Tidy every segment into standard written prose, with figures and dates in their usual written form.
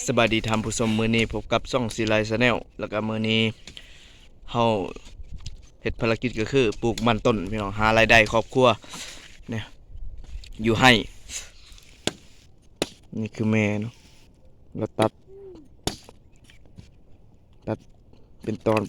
สบายดีทำผู้ชมมือนี้พบกับช่องซีไลชาแนลแล้วก็มือนี้เฮาเฮ็ดภารกิจก็คือปลูกมันต้นพี่น้องหารายได้ครอบครัวเนี่ยอยู่ให้นี่คือแม่เนาะเราตัดเป็นตอน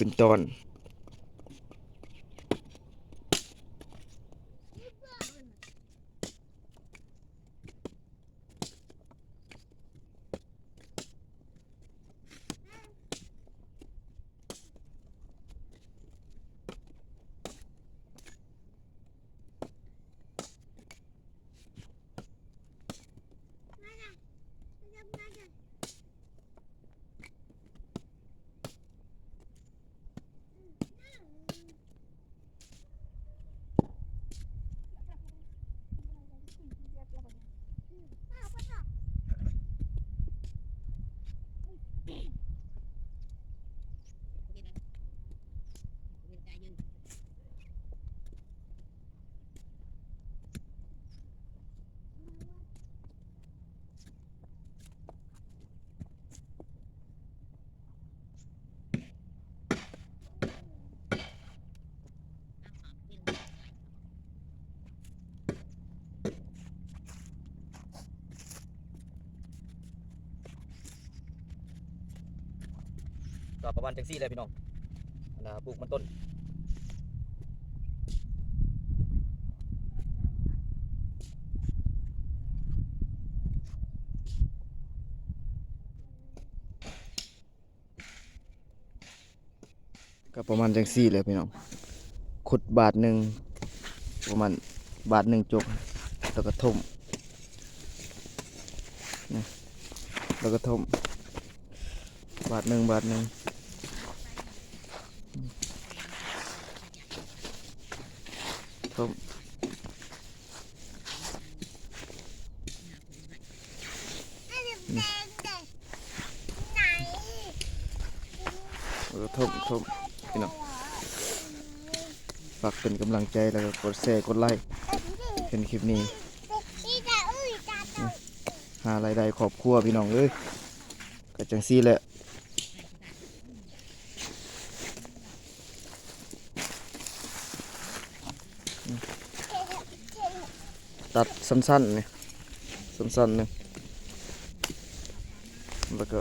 ก็ประมาณจังซี่เลยพี่น้องปลูกมันต้นก็ประมาณจังซี่เลยพี่น้องขุดบาทหนึ่งประมาณบาทหนึ่งจกแล้วก็ถมนะแล้วก็ถมบาทหนึ่งถมแล้วก็ถมพี่น้องฝากเป็นกำลังใจแล้วก็กดแชร์กดไลค์เห็นคลิปนี้หารายได้ครอบครัวพี่น้องเอ้ยก็จังซี่แหละตัดสั้นๆเนี่ยสั้นๆนึงแล้วก็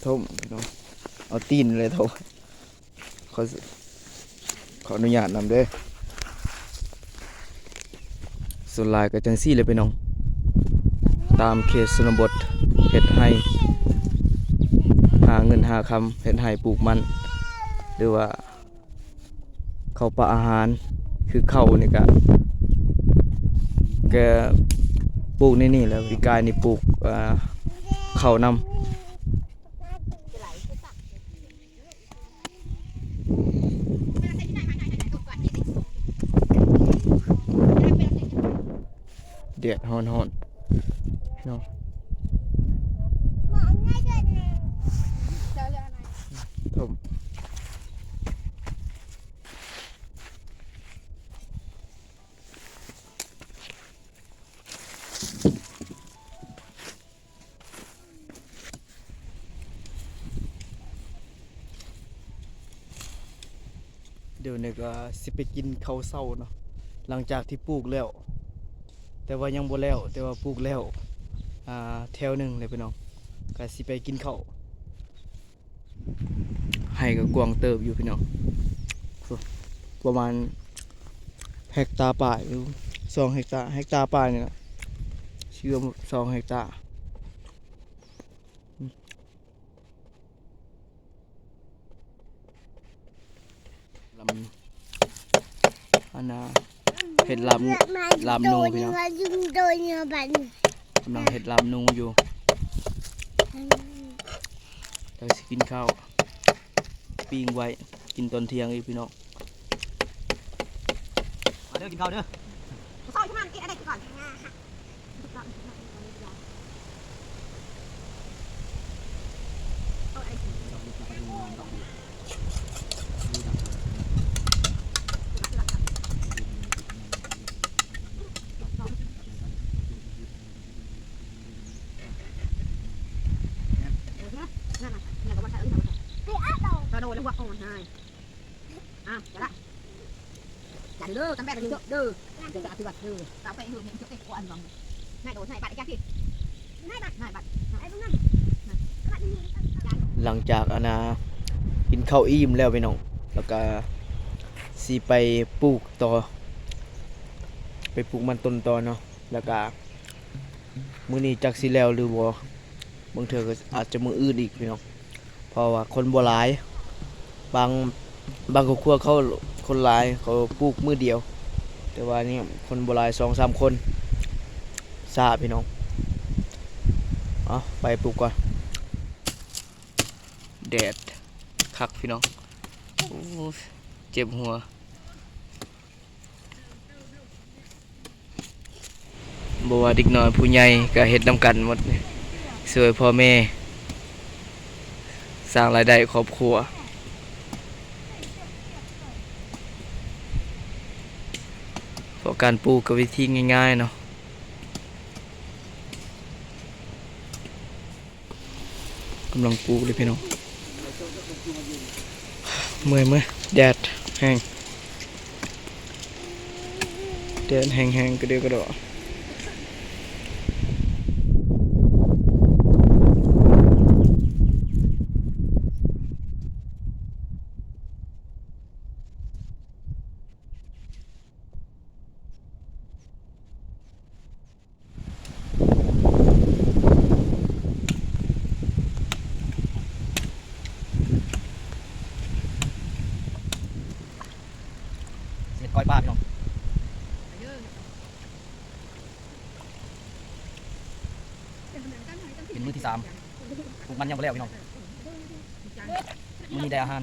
ถมพี่น้องเอาตีนเลยถมขออนุญาตนำเด้อส่วนลายก็จังซี่เลยพี่น้องตามเขตชนบทเฮ็ดให้หาเงินหาคำเฮ็ดให้ปลูกมันหรือว่าเข้าปลาอาหารคือเข้านี่ก็แกปลูกนี่แล้ววิกายนี่ปลูกเข้านำเดือดฮ้อนเนาะถมเดี๋ยวนี้ก็สิไปกินข้าวเช้าเนาะหลังจากที่ปลูกแล้วแต่ว่ายังบ่แล้วแต่ว่าปลูกแล้วแถวหนึ่งเลยพี่น้องก็สิไปกินข้าวให้กับกวางเติบอยู่พี่น้องประมาณเฮกตาร์ป่ายหรือ2 เฮกตาร์ป่ายเนี่ยเชื่อม2 เฮกตาร์ลำอันน่ะเห็ดลำนูพี่น้องกำลังเห็ดลำนูอยู่เราจะกินข้าวปิ้งไว้กินตอนเที่ยงอีกพี่น้องมาเด้อกินข้าวเด้อข้าวที่มันกินอะไรก่อน โดนแล้วหัวอ่อนให้จะละอย่าเด้อกันแบกกันเด้อเดี๋ยวจะถือบัตรเด้อเราไปหือเนี่ยจะไปกวนบังนายโดนนายบัตรไอ้แก่พี่นายบัตรไอ้พวกนั้น หลังจากกินข้าวอิ่มแล้วพี่น้องแล้วก็สิไปปลูกต่อไปปลูกมันต้นต่อเนาะแล้วก็มื้อนี้จักสิแล้วหรือบ่บางเทื่อก็อาจจะมื้ออื่นอีกพี่น้องเพราะว่าคนบ่หลายบางครอบครัวเขาคนหลายเขาปลูกมื้อเดียวแต่ว่านี่คนบ่หลาย 2-3 คนซาพี่น้องเอาไปปลูกก่อนแดดคักพี่น้องโอ้เจ็บหัวบ่ว่าเด็กน้อยผู้ใหญ่ก็เฮ็ดนำกันหมดช่วยพ่อแม่สร้างรายได้ครอบครัวเพราะการปลูกก็วิธีง่ายๆเนาะกำลังปลูกเลยพี่น้องเมื่อยแดดแห้งกระเดียวกระโดดเสร็จก้อยป้าพี่น้องเป็นมื้อที่3ปลูกมันยังบ่แล้วพี่น้องมื้อนี้ได้อาหาร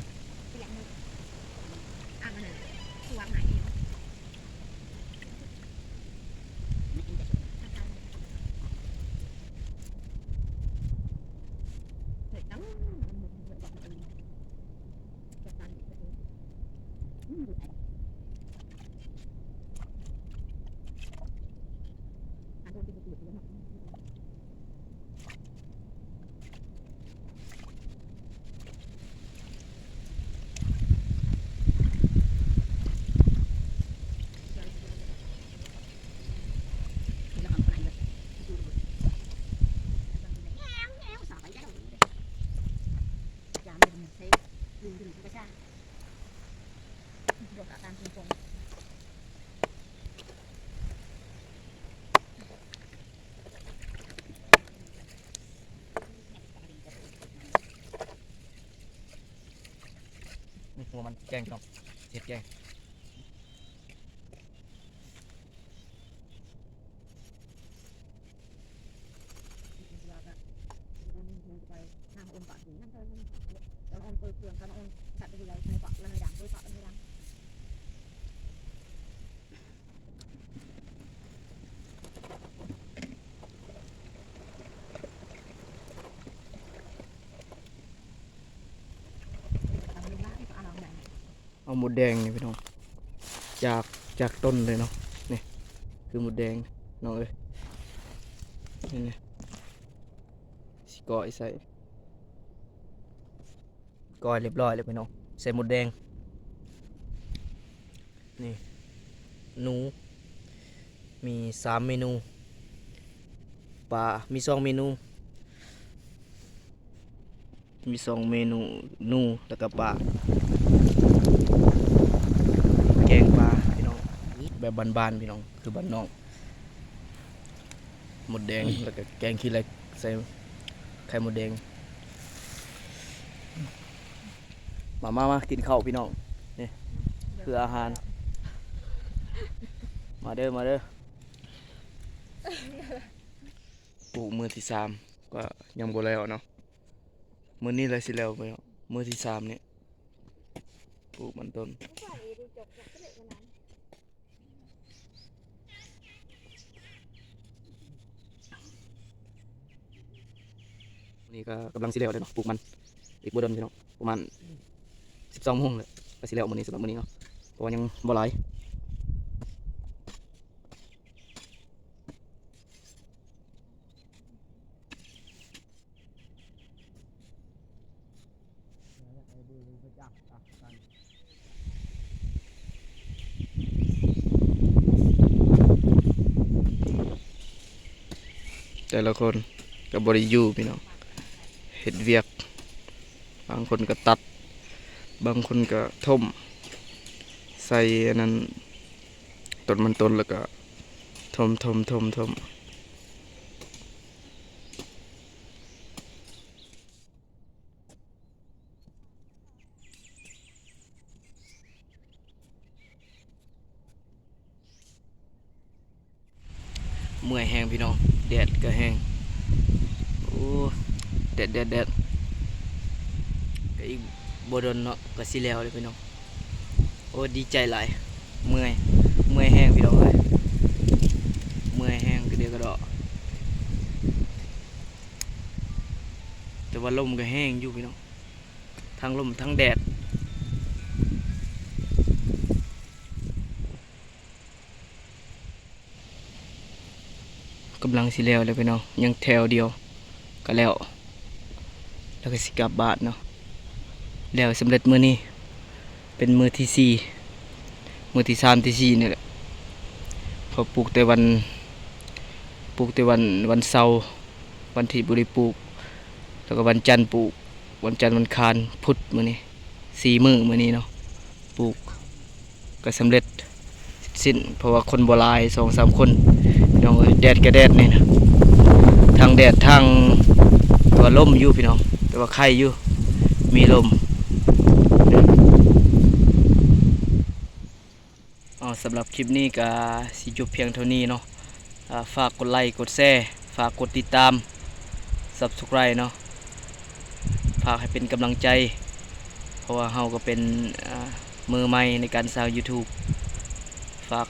นี่หัวมันแกงพี่น้องเสร็จแกงเอาหมดแดงนี่พี่น้องจากต้นเลยเนาะนี่คือหมดแดงน้องเอ้ยนี่สิก้อยใส่ก้อยเรียบร้อยเลยพี่น้องใส่หมดแดงนี่หนูมี3เมนูปลามี2เมนูหนูแล้วก็ปลาแกงปลาพี่น้องแบบบ้านๆพี่น้องคือบ้านนอกหมดแดงแล้วก็แกงขี้เหล็กใส่ไข่หมดแดงมากินข้าวพี่น้องนี่คืออาหารมาเด้อปลูกมือที่3ก็ยังบ่แล้วเนาะมื้อนี้เลยสิแล้วไปมื้อที่3เนี่ยปลูกมันต้นนี่ก็กำลังสิแล้วเลยเนาะปลูกมันอีกบ่โดนพี่น้องประมาณ12 โมงเลยก็สิแล้วมื้อนี้สำหรับมื้อนี้เนาะเพราะว่ายังบ่หลาย แต่ละคนก็บ่ได้อยู่พี่น้องเฮ็ดเวียกบางคนก็ตัดบางคนก็ถมใส่อันนั้นต้นมันต้นแล้วก็ถมเมื่อยแห้งพี่น้องแดดก็แห้งโอ้แดดก็อีกบ่โดนเนาะก็สิแล้วเลยพี่น้องโอ้ดีใจหลายเมื่อยแห้งพี่น้องเลยเมื่อยแห้งก็เดียวก็ดอกแต่ว่าลมก็แห้งอยู่พี่น้องทั้งลมทั้งแดดกำลังสิแล้วเลยพี่น้องยังแถวเดียวก็แล้วก็สิกลับบ้านเนาะแล้วสำเร็จมื้อนี้เป็นมื้อที่4มื้อที่3ที่4นี่แหละพอปลูกแต่วันเสาร์วันที่บ่ได้ปลูกแล้วก็วันจันทร์ปลูกวันจันทร์วันอังคารพุธมื้อนี้4มื้อมื้อนี้เนาะปลูกก็สำเร็จสิ้นเพราะว่าคนบ่หลาย 2-3 คนพี่น้องเอ้ยแดดก็แดดนี่นะทางแดดทางตัวลมอยู่พี่น้องแต่ว่าไข่อยู่มีลมสำหรับคลิปนี้ก็สิจบเพียงเท่านี้เนาะฝากกดไลค์กดแชร์ฝากกดติดตาม Subscribe เนาะฝากให้เป็นกำลังใจเพราะว่าเฮาก็เป็นมือใหม่ในการสร้าง YouTube ฝาก